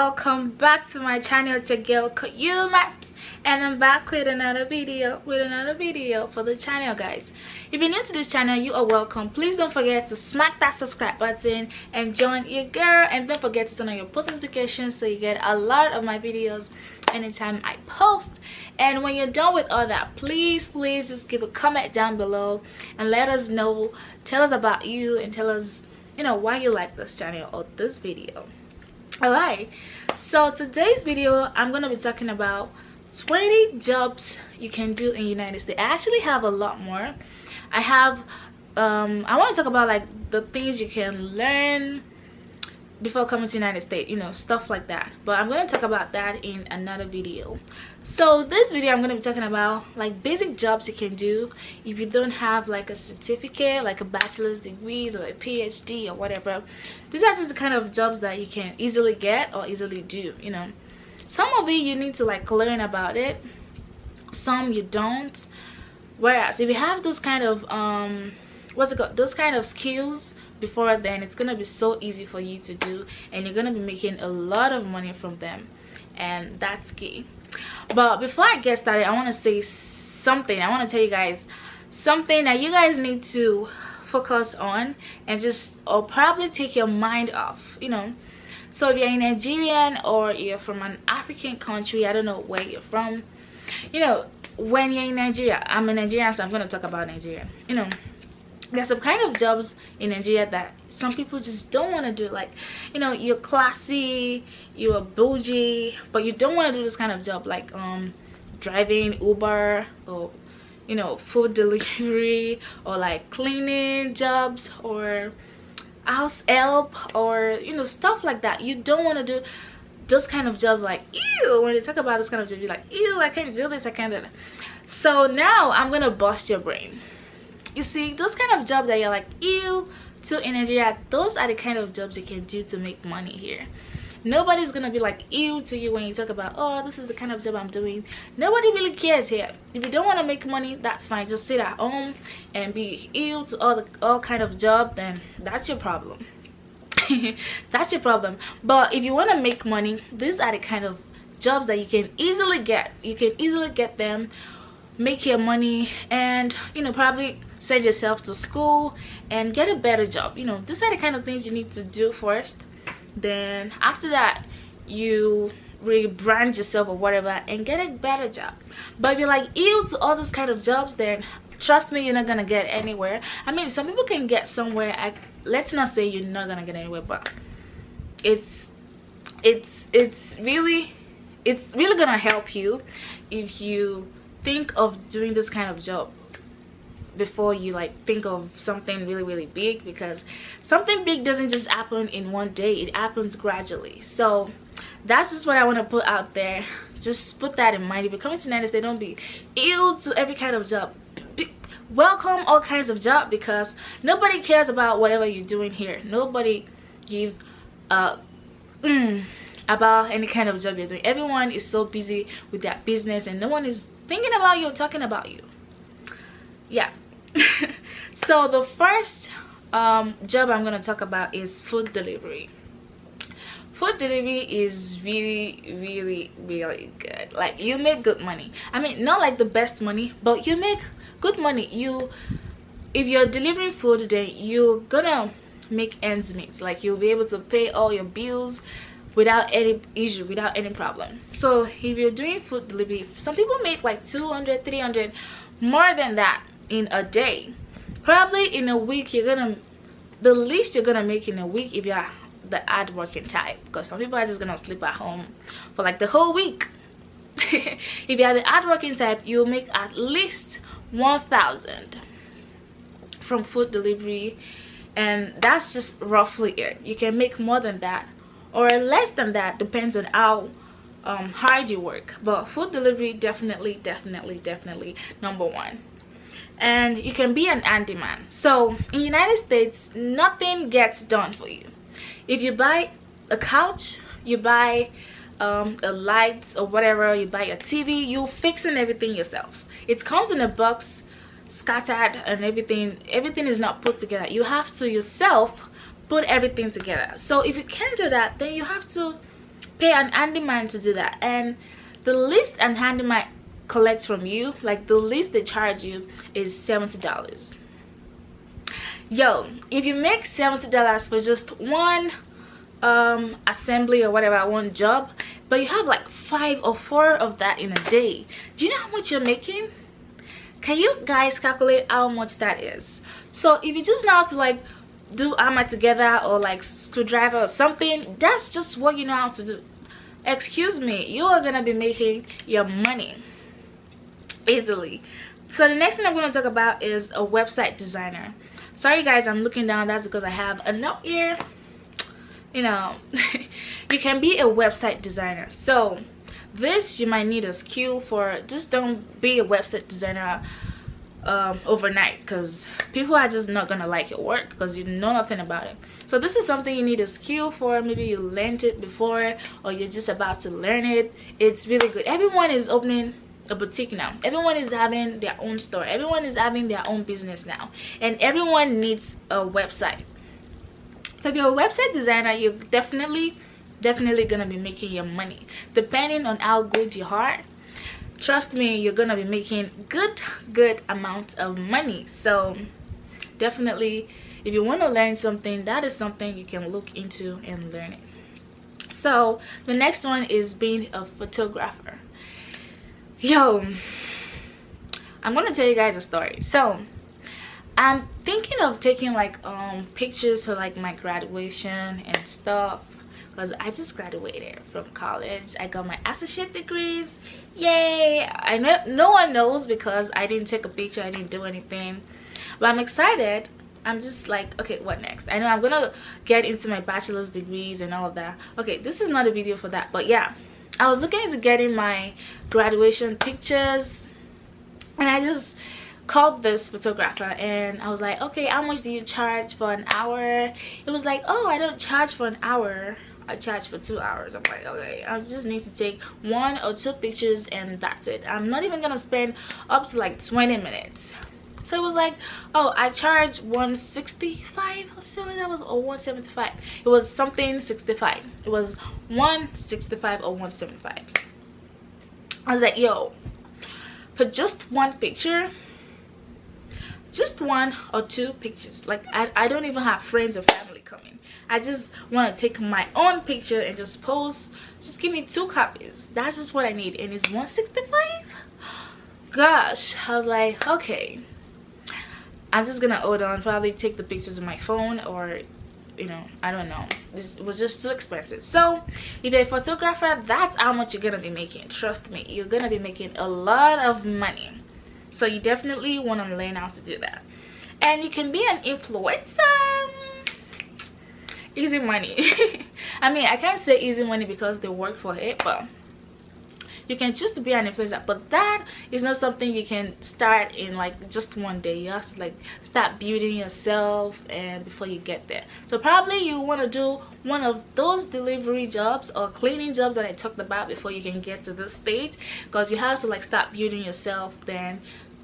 welcome back to my channel. It's your girl Quyyumat, and I'm back with another video for the channel, guys. If you're new to this channel, you are welcome. Please don't forget to smack that subscribe button and join your girl, and don't forget to turn on your post notifications so you get a lot of my videos anytime I post. And when you're done with all that, please just give a comment down below and let us know, tell us about you, and tell us, you know, why you like this channel or this video. Alright, so today's video I'm gonna be talking about 20 jobs you can do in the United States. I actually have a lot more. I want to talk about like the things you can learn before coming to the United States, you know, stuff like that, but I'm going to talk about that in another video. So this video I'm going to be talking about like basic jobs you can do if you don't have like a certificate, like a bachelor's degrees or a PhD or whatever. These are just the kind of jobs that you can easily get or easily do, you know. Some of it you need to like learn about it, some you don't. Whereas if you have those kind of those kind of skills before then, it's gonna be so easy for you to do, and you're gonna be making a lot of money from them, and that's key. But before I get started, I want to say something. I want to tell you guys something that you guys need to focus on and just, or probably take your mind off, you know. So if you're a Nigerian or you're from an African country, I don't know where you're from, you know, when you're in Nigeria, I'm a Nigerian, so I'm going to talk about Nigeria, you know. There's some kind of jobs in Nigeria that some people just don't want to do. Like, you know, you're classy, you're bougie, but you don't want to do this kind of job, like driving Uber, or, you know, food delivery, or like cleaning jobs, or house help, or, you know, stuff like that. You don't want to do those kind of jobs. Like, ew, when they talk about this kind of job, you're like, ew, I can't do this, I can't do that. So now I'm gonna bust your brain. You see, those kind of jobs that you're like, ew, to in Nigeria, those are the kind of jobs you can do to make money here. Nobody's gonna be like ew to you when you talk about, oh, this is the kind of job I'm doing. Nobody really cares here. If you don't want to make money, that's fine. Just sit at home and be ew to all kind of job, then that's your problem. That's your problem. But if you want to make money, these are the kind of jobs that you can easily get. You can easily get them, make your money, and, you know, probably send yourself to school and get a better job. You know, these are the kind of things you need to do first. Then after that, you rebrand yourself or whatever and get a better job. But if you're like ew to all these kind of jobs, then trust me, you're not gonna get anywhere. I mean, some people can get somewhere. Let's not say you're not gonna get anywhere, but it's really gonna help you if you think of doing this kind of job before you like think of something really big, because something big doesn't just happen in one day. It happens gradually. So that's just what I want to put out there. Just put that in mind. If you're coming to the United States, don't be ill to every kind of job. Welcome all kinds of job, because nobody cares about whatever you're doing here. Nobody give about any kind of job you're doing. Everyone is so busy with their business, and no one is thinking about you or talking about you. Yeah. So the first job I'm going to talk about is food delivery. Food delivery is really good. Like, you make good money. I mean, not like the best money, but you make good money. If you're delivering food, then you're gonna make ends meet. Like, you'll be able to pay all your bills without any issue, without any problem. So if you're doing food delivery, some people make like 200, 300, more than that in a day. Probably in a week, the least you're gonna make in a week, if you're the hard-working type, because some people are just gonna sleep at home for like the whole week. If you're the hard-working type, you'll make at least 1,000 from food delivery, and that's just roughly it. You can make more than that or less than that, depends on how hard you work. But food delivery, definitely number one. And you can be an handyman. So in the United States, nothing gets done for you. If you buy a couch, you buy a light or whatever, you buy a TV, you're fixing everything yourself. It comes in a box, scattered, and everything is not put together. You have to yourself put everything together. So if you can't do that, then you have to pay an handyman to do that, and the least an handyman collects from you, like the least they charge you, is $70. Yo, if you make $70 for just one assembly or whatever, one job, but you have like 5 or 4 of that in a day, do you know how much you're making? Can you guys calculate how much that is? So if you just know how to like do hammer together or like screwdriver or something, that's just what you know how to do. Excuse me, you are gonna be making your money easily. So the next thing I'm going to talk about is a website designer. Sorry guys, I'm looking down. That's because I have a note here. You know, you can be a website designer. So this you might need a skill for. Just don't be a website designer overnight, because people are just not gonna like your work because you know nothing about it. So this is something you need a skill for. Maybe you learned it before, or you're just about to learn it. It's really good. Everyone is opening a boutique now. Everyone is having their own store. Everyone is having their own business now, and everyone needs a website. So if you're a website designer, you're definitely gonna be making your money. Depending on how good you are, trust me, you're gonna be making good amount of money. So definitely, if you want to learn something, that is something you can look into and learn it. So the next one is being a photographer. Yo, I'm gonna tell you guys a story. So I'm thinking of taking like pictures for like my graduation and stuff, because I just graduated from college. I got my associate degrees. Yay! I know no one knows because I didn't take a picture, I didn't do anything, but I'm excited. I'm just like, okay, what next? I know I'm gonna get into my bachelor's degrees and all of that. Okay, this is not a video for that, but yeah, I was looking into getting my graduation pictures, and I just called this photographer and I was like, okay, how much do you charge for an hour? It was like, oh, I don't charge for an hour, I charge for 2 hours. I'm like, okay, I just need to take 1 or 2 pictures and that's it. I'm not even gonna spend up to like 20 minutes. So it was like, oh, I charge 165 or so, that was, or 175. It was something 65. It was 165 or 175. I was like, yo, for just one picture, just 1 or 2 pictures, like I don't even have friends or family coming. I just want to take my own picture and just post. Just give me 2 copies. That's just what I need, and it's 165. Gosh, I was like, okay, I'm just gonna hold on, probably take the pictures of my phone, or you know, I don't know, this was just too expensive. So if you're a photographer, that's how much you're gonna be making. Trust me, you're gonna be making a lot of money. So you definitely want to learn how to do that. And you can be an influencer. Easy money. I mean, I can't say easy money because they work for it, but you can choose to be an influencer. But that is not something you can start in like just one day. You have to like start building yourself and before you get there. So probably you want to do one of those delivery jobs or cleaning jobs that I talked about before you can get to this stage, because you have to like start building yourself. Then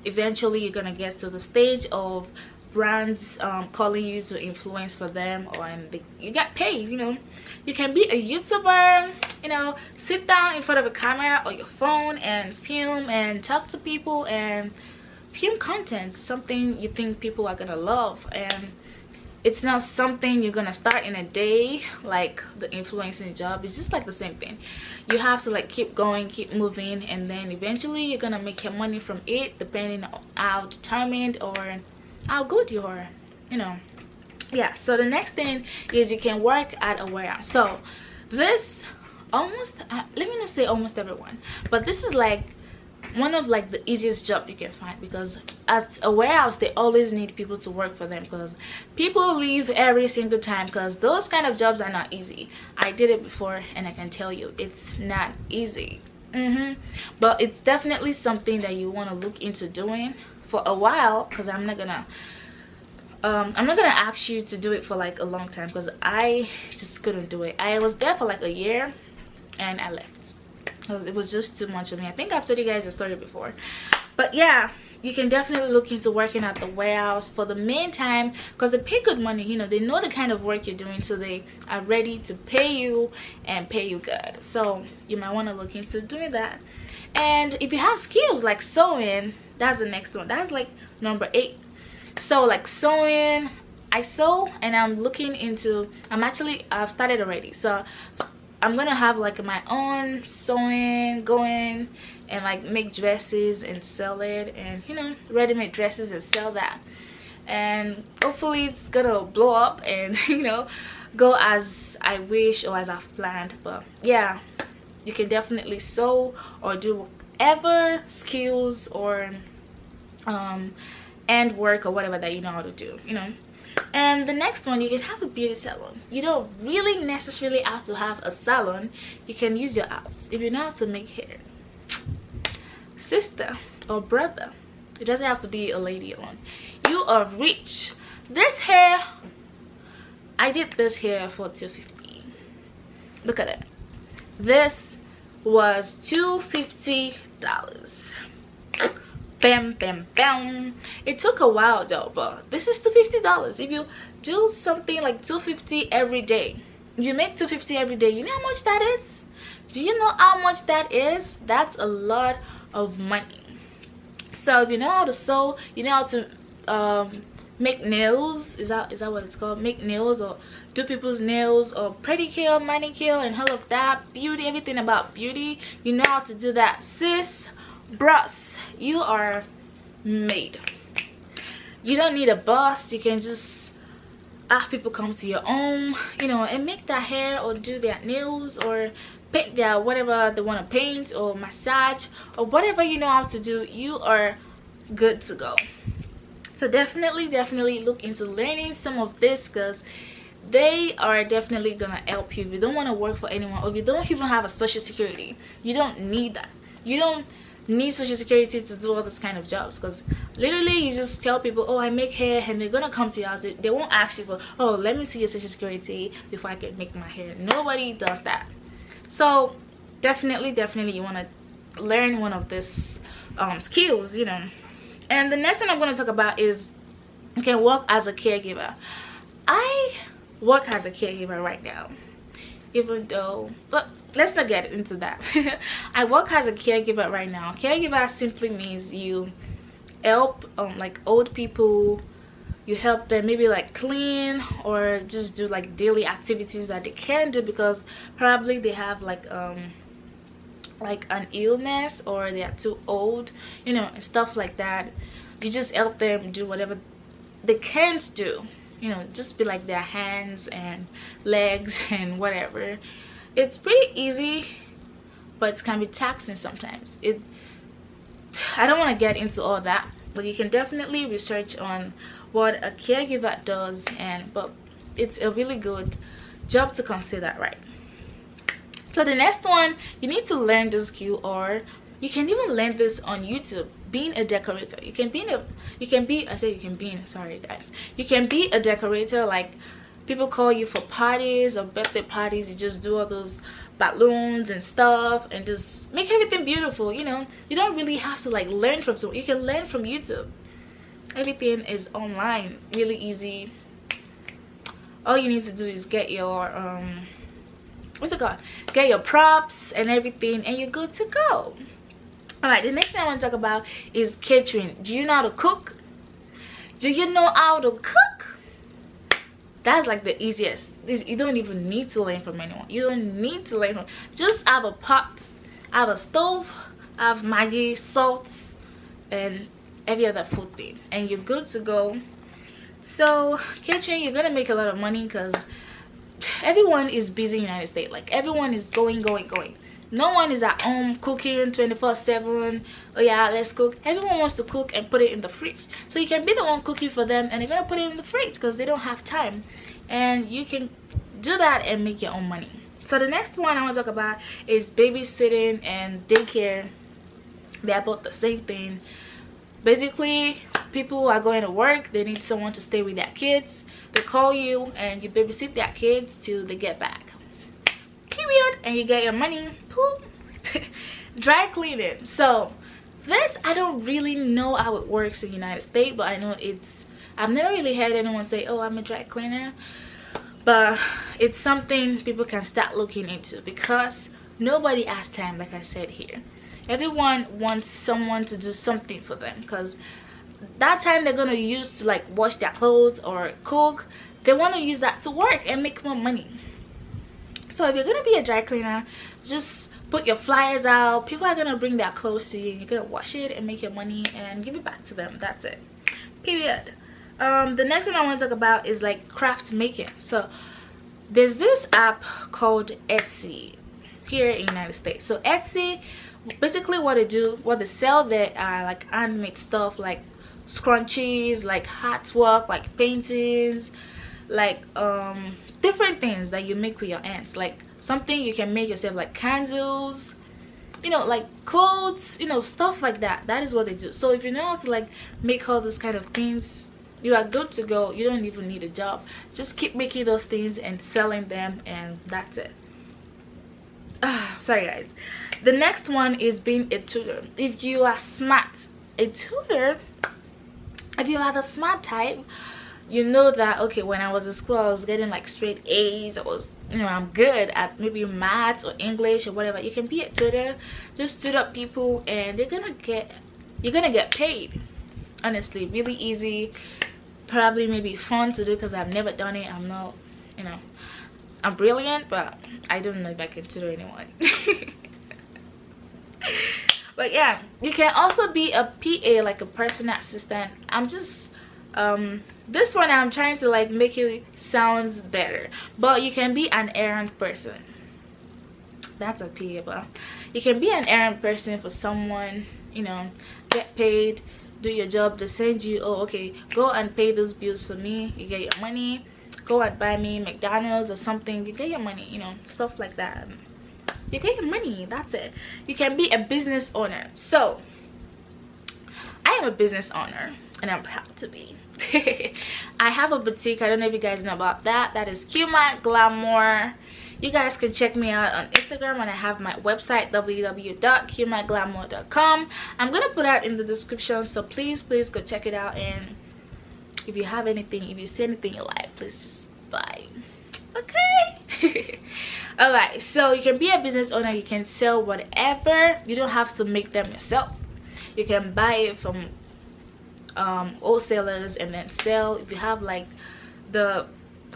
eventually you're gonna get to the stage of brands calling you to influence for them, or you get paid. You know, you can be a YouTuber, you know, sit down in front of a camera or your phone and film and talk to people and film content, something you think people are gonna love. And it's not something you're gonna start in a day, like the influencing job. It's just like the same thing. You have to like keep going, keep moving, and then eventually you're gonna make your money from it, depending on how determined or how good you are, you know. Yeah, so the next thing is you can work at a warehouse. So this almost let me not say almost everyone, but this is like one of like the easiest job you can find, because at a warehouse they always need people to work for them, because people leave every single time, because those kind of jobs are not easy. I did it before and I can tell you it's not easy. But it's definitely something that you want to look into doing for a while, because I'm not gonna ask you to do it for like a long time, because I just couldn't do it. I was there for like a year and I left because it was just too much for me. I think I've told you guys the story before, but yeah, you can definitely look into working at the warehouse for the meantime, because they pay good money. You know, they know the kind of work you're doing, so they are ready to pay you and pay you good. So you might want to look into doing that. And if you have skills like sewing, that's the next one. That's like number 8. So like sewing, I sew, and I'm looking into, I've started already, so I'm gonna have like my own sewing going, and like make dresses and sell it, and you know, ready-made dresses and sell that. And hopefully it's gonna blow up and you know, go as I wish or as I've planned. But yeah, you can definitely sew or do whatever skills or and work or whatever that you know how to do, you know. And the next one, you can have a beauty salon. You don't really necessarily have to have a salon. You can use your house if you know how to make hair. Sister or brother, it doesn't have to be a lady alone. You are rich. This hair, I did this hair for $250. Look at it. This was $250. Bam, bam, bam. It took a while though, but this is $250. If you do something like $250 every day, you make $250 every day, you know how much that is? Do you know how much that is? That's a lot of money. So if you know how to sew, you know how to make nails, is that what it's called? Make nails or do people's nails or pedicure, manicure, and all of that, beauty, everything about beauty, you know how to do that, sis. Bros, you are made. You don't need a boss. You can just have people come to your home, you know, and make their hair or do their nails or paint their whatever they want to paint or massage or whatever you know how to do. You are good to go. So definitely look into learning some of this, because they are definitely gonna help you. If you don't want to work for anyone, or if you don't even have a social security, you don't need that. You don't need social security to do all this kind of jobs, because literally you just tell people, oh, I make hair, and they're gonna come to your house. They won't ask you for, oh, let me see your social security before I can make my hair. Nobody does that. So definitely you want to learn one of these skills, you know. And the next one I'm going to talk about is you can work as a caregiver. I work as a caregiver right now, even though, but let's not get into that. I work as a caregiver right now. Caregiver simply means you help like old people. You help them maybe like clean or just do like daily activities that they can't do because probably they have like an illness or they are too old, you know, and stuff like that. You just help them do whatever they can't do, you know, just be like their hands and legs and whatever. It's pretty easy, but it can be taxing sometimes. I don't want to get into all that, but you can definitely research on what a caregiver does, but it's a really good job to consider, right? So the next one, you need to learn this skill, or you can even learn this on YouTube. Being a decorator, you can be a decorator. Like, people call you for parties or birthday parties. You just do all those balloons and stuff and just make everything beautiful, you know. You don't really have to like learn from someone. You can learn from YouTube. Everything is online, really easy. All you need to do is get your get your props and everything, and you're good to go. All right, the next thing I want to talk about is catering. Do you know how to cook? Do you know how to cook? That's like the easiest. You don't even need to learn from anyone. You don't need to learn from, just have a pot, have a stove, have Maggi, salt, and every other food thing, and you're good to go. So catering, you're gonna make a lot of money because everyone is busy in the United States. Like, everyone is going. No one is at home cooking 24/7. Oh yeah, let's cook. Everyone wants to cook and put it in the fridge, so you can be the one cooking for them, and they're gonna put it in the fridge because they don't have time, and you can do that and make your own money. So the next one I want to talk about is babysitting and daycare. They're both the same thing. Basically, people who are going to work, they need someone to stay with their kids. They call you and you babysit their kids till they get back. Period. And you get your money. Poop. Dry cleaning. So this, I don't really know how it works in the United States, but I know I've never really heard anyone say, oh, I'm a dry cleaner. But it's something people can start looking into, because nobody has time, like I said here. Everyone wants someone to do something for them, because that time they're gonna use to like wash their clothes or cook, they want to use that to work and make more money. So if you're gonna be a dry cleaner, just put your flyers out. People are gonna bring their clothes to you, you're gonna wash it and make your money and give it back to them. That's it, period. The next one I want to talk about is like craft making. So there's this app called Etsy here in the United States. So Etsy, basically what they sell there are like handmade stuff, like scrunchies, like artwork, like paintings, like different things that you make with your hands, like something you can make yourself, like candles, you know, like clothes, you know, stuff like that. That is what they do. So if you know how to like make all these kind of things, you are good to go. You don't even need a job. Just keep making those things and selling them, and that's it. Sorry guys. The next one is being a tutor. If you are smart, a tutor, if you are the smart type, you know that, okay, when I was in school I was getting like straight A's, I was, you know, I'm good at maybe maths or English or whatever. You can be a tutor, just tutor people, and you're gonna get paid. Honestly, really easy, probably maybe fun to do, because I've never done it. I'm not, you know, I'm brilliant, but I don't know if I can tutor anyone. But yeah, you can also be a PA, like a personal assistant. I'm just this one I'm trying to like make it sounds better, but you can be an errand person. That's a PA, but you can be an errand person for someone, you know, get paid, do your job. They send you, oh, okay, go and pay those bills for me, you get your money. Go and buy me McDonald's or something, you get your money, you know, stuff like that. You get your money, that's it. You can be a business owner. So I am a business owner and I'm proud to be. I have a boutique. I don't know if you guys know about that. That is Quyyumat Glamour. You guys can check me out on Instagram, and I have my website, www.quyyumatglamour.com. I'm gonna put that in the description, so please go check it out. And if you have anything, if you see anything you like, please just buy, okay? All right, so you can be a business owner. You can sell whatever. You don't have to make them yourself. You can buy it from wholesalers and then sell. If you have like the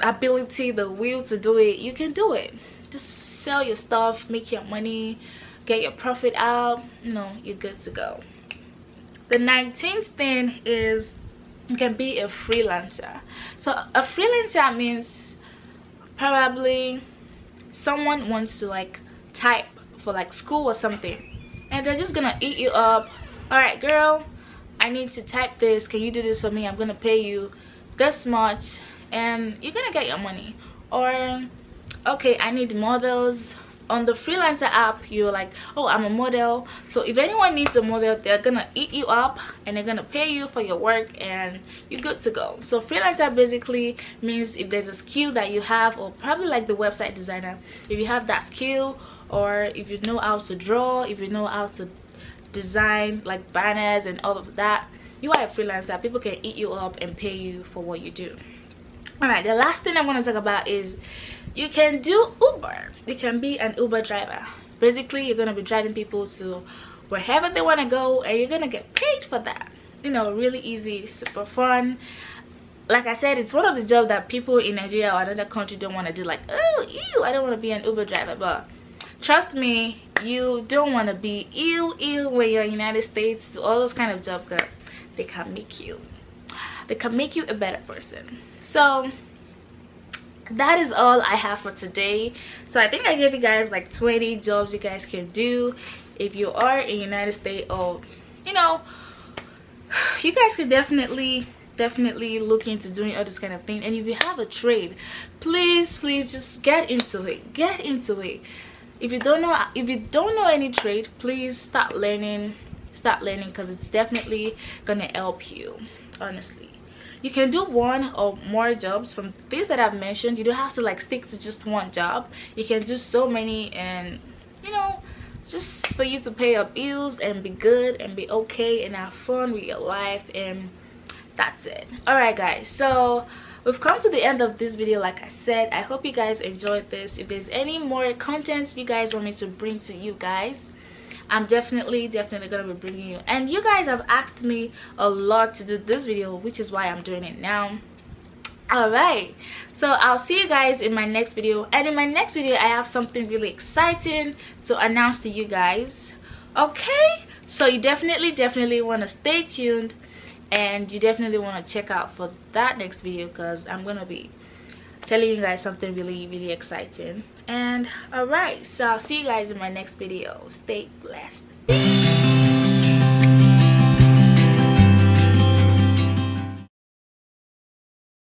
ability, the will to do it, you can do it. Just sell your stuff, make your money, get your profit out, you know, you're good to go. The 19th thing is you can be a freelancer. So a freelancer means probably someone wants to like type for like school or something, and they're just gonna eat you up. All right, girl, I need to type this, can you do this for me? I'm gonna pay you this much and you're gonna get your money. Or okay, I need models. On the freelancer app, you're like, oh, I'm a model, so if anyone needs a model, they're gonna eat you up and they're gonna pay you for your work and you're good to go. So freelancer basically means if there's a skill that you have, or probably like the website designer, if you have that skill, or if you know how to draw, if you know how to design like banners and all of that, you are a freelancer. People can eat you up and pay you for what you do. All right, the last thing I want to talk about is you can do Uber. You can be an Uber driver. Basically, you're going to be driving people to wherever they want to go, and you're going to get paid for that. You know, really easy, super fun. Like I said, it's one of the jobs that people in Nigeria or another country don't want to do. Like, oh, ew, I don't want to be an Uber driver. But trust me, you don't want to be ew when you're in the United States. To all those kind of jobs, girl, they can make you a better person. So that is all I have for today. So I think I gave you guys like 20 jobs you guys can do if you are in the United States, or you know, you guys can definitely look into doing all this kind of thing. And if you have a trade, please just get into it. If you don't know any trade, please start learning, because it's definitely gonna help you. Honestly, you can do one or more jobs from things that I've mentioned. You don't have to like stick to just one job. You can do so many, and you know, just for you to pay your bills and be good and be okay and have fun with your life, and that's it. All right guys, so we've come to the end of this video. Like I said, I hope you guys enjoyed this. If there's any more content you guys want me to bring to you guys, I'm definitely gonna be bringing you. And you guys have asked me a lot to do this video, which is why I'm doing it now. All right, so I'll see you guys in my next video. And in my next video, I have something really exciting to announce to you guys. Okay, so you definitely want to stay tuned, and you definitely want to check out for that next video, because I'm gonna be telling you guys something really exciting. And all right, so I'll see you guys in my next video. Stay blessed.